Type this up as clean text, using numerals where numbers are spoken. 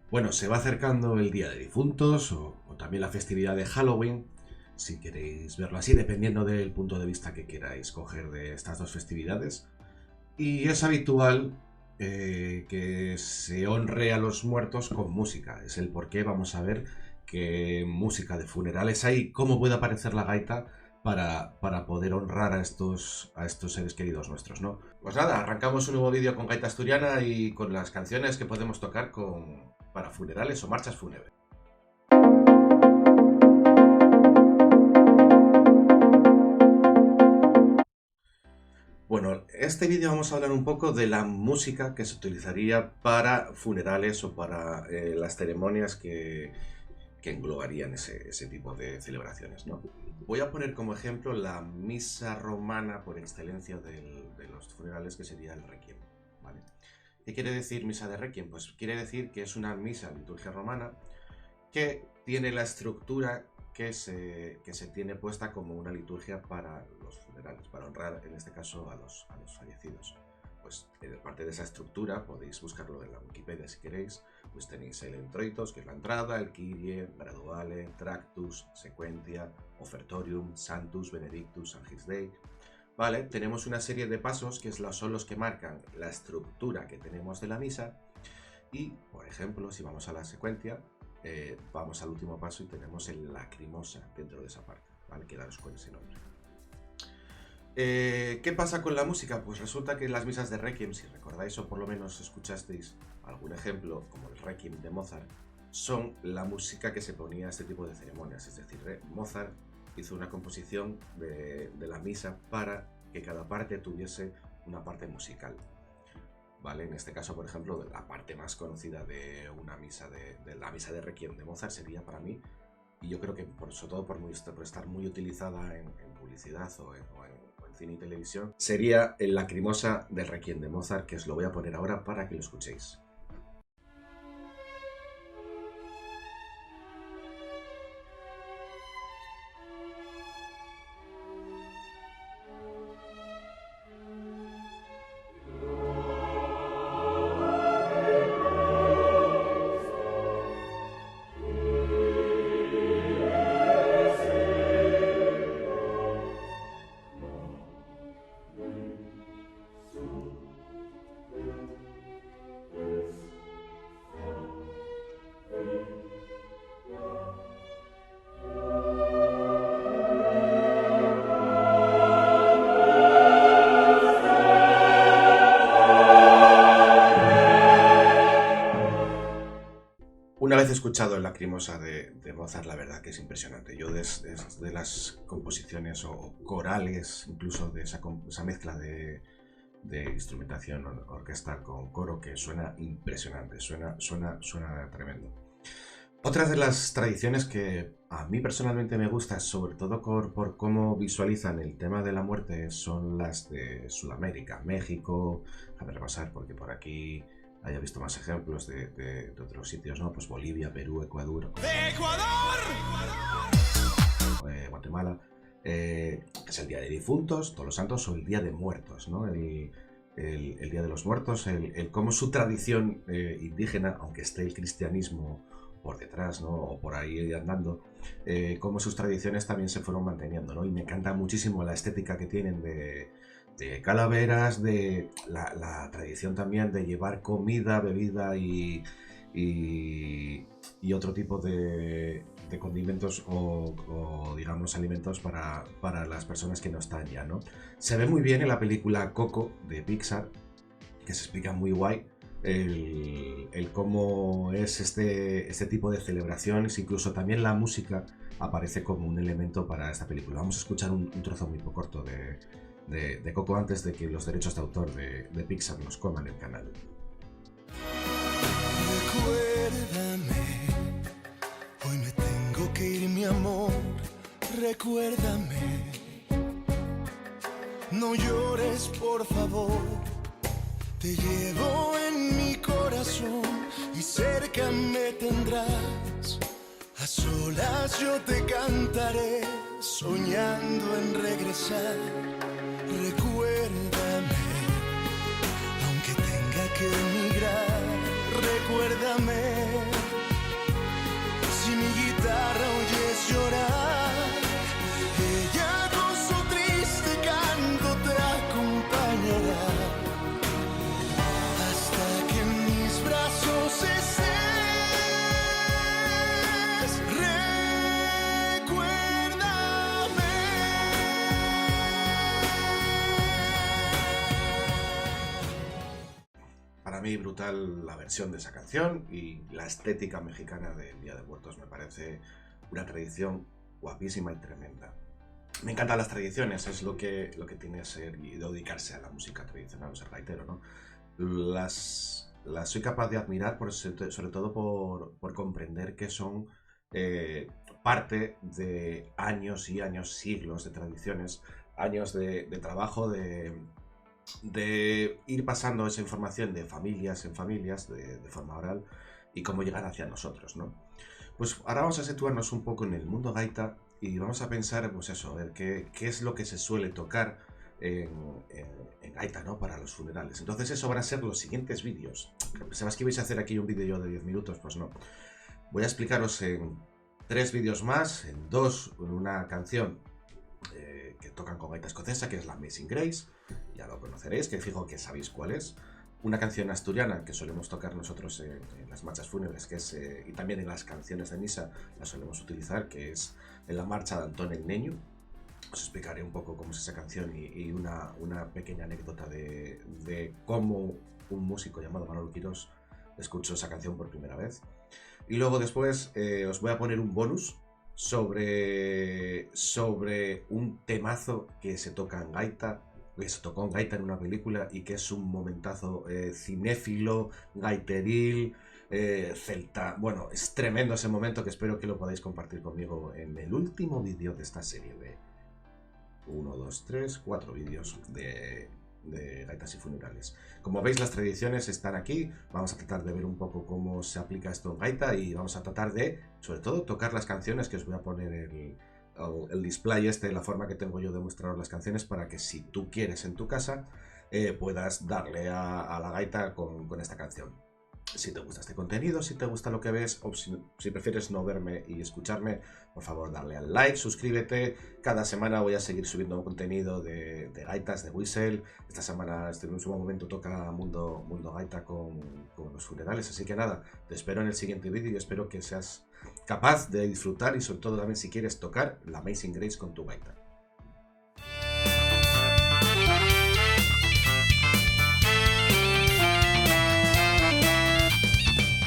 Bueno, se va acercando el Día de Difuntos o también la festividad de Halloween, si queréis verlo así, dependiendo del punto de vista que queráis coger de estas dos festividades. Y es habitual que se honre a los muertos con música. Es el por qué vamos a ver qué música de funerales hay, cómo puede aparecer la gaita para poder honrar a estos seres queridos nuestros, ¿no? Pues nada, arrancamos un nuevo vídeo con gaita asturiana y con las canciones que podemos tocar para funerales o marchas fúnebres. Bueno, este vídeo vamos a hablar un poco de la música que se utilizaría para funerales o para las ceremonias que englobarían ese tipo de celebraciones, ¿no? Voy a poner como ejemplo la misa romana por excelencia de los funerales, que sería el Requiem, ¿vale? ¿Qué quiere decir misa de Requiem? Pues quiere decir que es una misa, liturgia romana, que tiene la estructura que se tiene puesta como una liturgia para los funerales, para honrar en este caso a los fallecidos. Pues parte de esa estructura, podéis buscarlo en la Wikipedia si queréis, pues tenéis el introitos, que es la entrada, el Kyrie, Graduale, Tractus, Sequentia, Offertorium, Sanctus, Benedictus, Angis Dei. Vale, tenemos una serie de pasos que son los que marcan la estructura que tenemos de la misa y, por ejemplo, si vamos a la Sequentia, vamos al último paso y tenemos el lacrimosa dentro de esa parte, ¿vale? Quedaros con ese nombre. ¿Qué pasa con la música? Pues resulta que en las misas de Requiem, si recordáis o por lo menos escuchasteis algún ejemplo, como el Requiem de Mozart, son la música que se ponía a este tipo de ceremonias. Es decir, Mozart hizo una composición de la misa para que cada parte tuviese una parte musical. ¿Vale? En este caso, por ejemplo, la parte más conocida de una misa de la misa de Requiem de Mozart sería para mí, y yo creo que sobre todo por estar muy utilizada en publicidad o en cine y televisión, sería el Lacrimosa del Requiem de Mozart, que os lo voy a poner ahora para que lo escuchéis. Una vez escuchado el Lacrimosa de Mozart, la verdad que es impresionante. Yo de las composiciones o corales, incluso de esa mezcla de instrumentación orquestal con coro, que suena impresionante, suena tremendo. Otra de las tradiciones que a mí personalmente me gusta, sobre todo por cómo visualizan el tema de la muerte, son las de Sudamérica, México. A ver, repasar, porque por aquí haya visto más ejemplos de otros sitios, ¿no? Pues Bolivia, Perú, Ecuador, Guatemala, que es el Día de Difuntos, Todos los Santos, o el Día de Muertos, ¿no? El Día de los Muertos, el cómo su tradición indígena, aunque esté el cristianismo por detrás, ¿no? O por ahí andando, cómo sus tradiciones también se fueron manteniendo, ¿no? Y me encanta muchísimo la estética que tienen de calaveras, de la tradición también de llevar comida, bebida y otro tipo de condimentos o digamos alimentos para las personas que no están ya, ¿no? Se ve muy bien en la película Coco de Pixar, que se explica muy guay el cómo es este tipo de celebraciones. Incluso también la música aparece como un elemento para esta película. Vamos a escuchar un trozo muy corto de Coco antes de que los derechos de autor de Pixar nos coman el canal. Recuérdame, hoy me tengo que ir, mi amor. Recuérdame, no llores, por favor. Te llevo en mi corazón y cerca me tendrás. A solas yo te cantaré, soñando en regresar. Recuérdame, aunque tenga que emigrar. Recuérdame. mí brutal la versión de esa canción, y la estética mexicana del Día de Muertos me parece una tradición guapísima y tremenda. Me encantan las tradiciones, es lo que tiene ser y dedicarse a la música tradicional, o ser gaitero, ¿no? Las soy capaz de admirar sobre todo por comprender que son parte de años y años, siglos de tradiciones, años de trabajo, de ir pasando esa información de familias en familias, de forma oral, y cómo llegar hacia nosotros, ¿no? Pues ahora vamos a situarnos un poco en el mundo gaita y vamos a pensar, pues eso, a ver qué es lo que se suele tocar en gaita, ¿no? Para los funerales. Entonces eso van a ser los siguientes vídeos. ¿Pensabas que ibais a hacer aquí un vídeo yo de 10 minutos? Pues no. Voy a explicaros en 3 vídeos más, en 2, una canción que tocan con gaita escocesa, que es la Amazing Grace, ya lo conoceréis, que fijo que sabéis cuál es. Una canción asturiana que solemos tocar nosotros en las marchas fúnebres, que es, y también en las canciones de misa la solemos utilizar, que es en la marcha de Antón el Neño. Os explicaré un poco cómo es esa canción y una pequeña anécdota de cómo un músico llamado Manolo Quirós escuchó esa canción por primera vez. Y luego después os voy a poner un bonus sobre un temazo que se toca en gaita, que se tocó en gaita en una película y que es un momentazo cinéfilo, gaiteril, celta. Bueno, es tremendo ese momento, que espero que lo podáis compartir conmigo en el último vídeo de esta serie de 1, 2, 3, 4 vídeos de gaitas y funerales. Como veis, las tradiciones están aquí. Vamos a tratar de ver un poco cómo se aplica esto en gaita y vamos a tratar de, sobre todo, tocar las canciones, que os voy a poner el display la forma que tengo yo de mostraros las canciones, para que si tú quieres en tu casa puedas darle a la gaita con esta canción. Si te gusta este contenido, si te gusta lo que ves, o si prefieres no verme y escucharme, por favor darle al like, suscríbete. Cada semana voy a seguir subiendo contenido de gaitas, de whistle. Esta semana, en un momento, toca Mundo Gaita con los funerales. Así que nada, te espero en el siguiente vídeo y espero que seas capaz de disfrutar, y sobre todo también si quieres tocar la Amazing Grace con tu gaita.